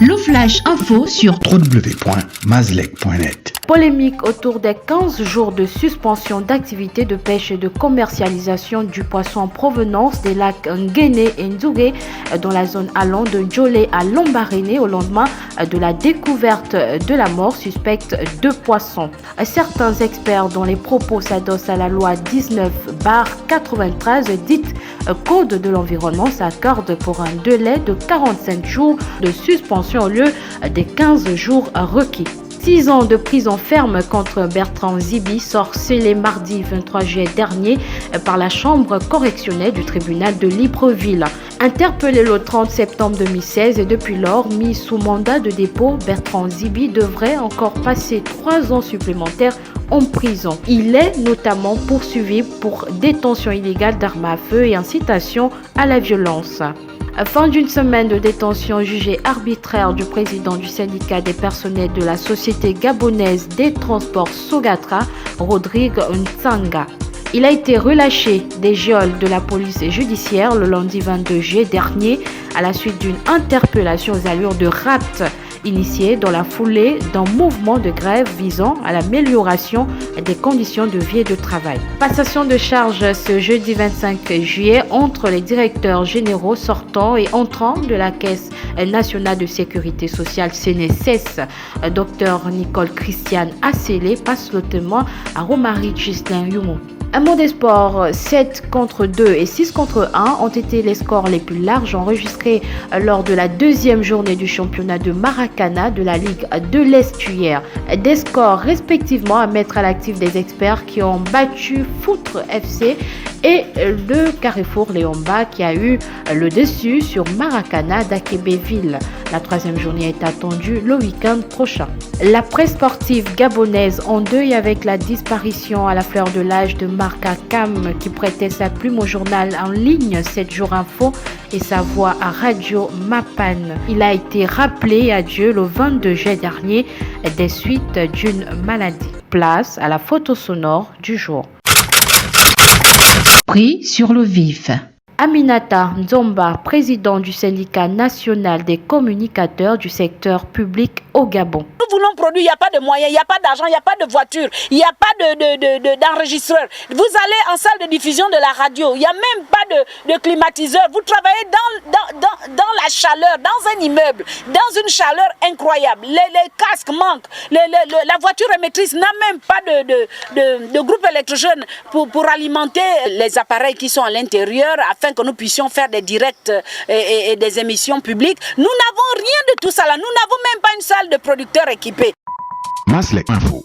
Le Flash Info sur www.mazlec.net. Polémique autour des 15 jours de suspension d'activité de pêche et de commercialisation du poisson en provenance des lacs Nguéné et Nzougué dans la zone allant de Djolé à Lambaréné au lendemain de la découverte de la mort suspecte de poissons. Certains experts dont les propos s'adossent à la loi 19/93 dite Code de l'environnement s'accordent pour un délai de 45 jours de suspension au lieu des 15 jours requis. 6 ans de prison ferme contre Bertrand Zibi sort scellé mardi 23 juillet dernier par la chambre correctionnelle du tribunal de Libreville. Interpellé le 30 septembre 2016 et depuis lors mis sous mandat de dépôt, Bertrand Zibi devrait encore passer 3 ans supplémentaires en prison. Il est notamment poursuivi pour détention illégale d'armes à feu et incitation à la violence. Fin d'une semaine de détention jugée arbitraire du président du syndicat des personnels de la société gabonaise des transports Sogatra, Rodrigue Ntsanga. Il a été relâché des geôles de la police judiciaire le lundi 22 juillet dernier à la suite d'une interpellation aux allures de rapt initiée dans la foulée d'un mouvement de grève visant à l'amélioration des conditions de vie et de travail. Passation de charge ce jeudi 25 juillet entre les directeurs généraux sortants et entrants de la Caisse nationale de sécurité sociale CNSS. Dr Nicole Christiane Assélé passe le témoin à Romary Gislain Youmou. Un mot des sports, 7 contre 2 et 6 contre 1 ont été les scores les plus larges enregistrés lors de la deuxième journée du championnat de Maracana de la Ligue de l'Est hier. Des scores respectivement à mettre à l'actif des experts qui ont battu Foutre FC et le Carrefour Léomba qui a eu le dessus sur Maracana d'Akébéville. La troisième journée est attendue le week-end prochain. La presse sportive gabonaise en deuil avec la disparition à la fleur de l'âge de Marc Akam qui prêtait sa plume au journal en ligne 7 jours info et sa voix à Radio Mapan. Il a été rappelé à Dieu le 22 juillet dernier des suites d'une maladie. Place à la photo sonore du jour. Pris sur le vif. Aminata Nzomba, président du syndicat national des communicateurs du secteur public au Gabon. Nous voulons produire, il n'y a pas de moyens, il n'y a pas d'argent, il n'y a pas de voiture, il n'y a pas d'enregistreur. Vous allez en salle de diffusion de la radio, il n'y a même pas de climatiseur. Vous travaillez dans la chaleur, dans un immeuble, dans une chaleur incroyable. Les casques manquent, la voiture émettrice n'a même pas de groupe électrogène pour alimenter les appareils qui sont à l'intérieur afin que nous puissions faire des directs et des émissions publiques. Nous n'avons rien de tout ça là. Nous n'avons même pas une salle de producteurs équipée. Mazlec Info.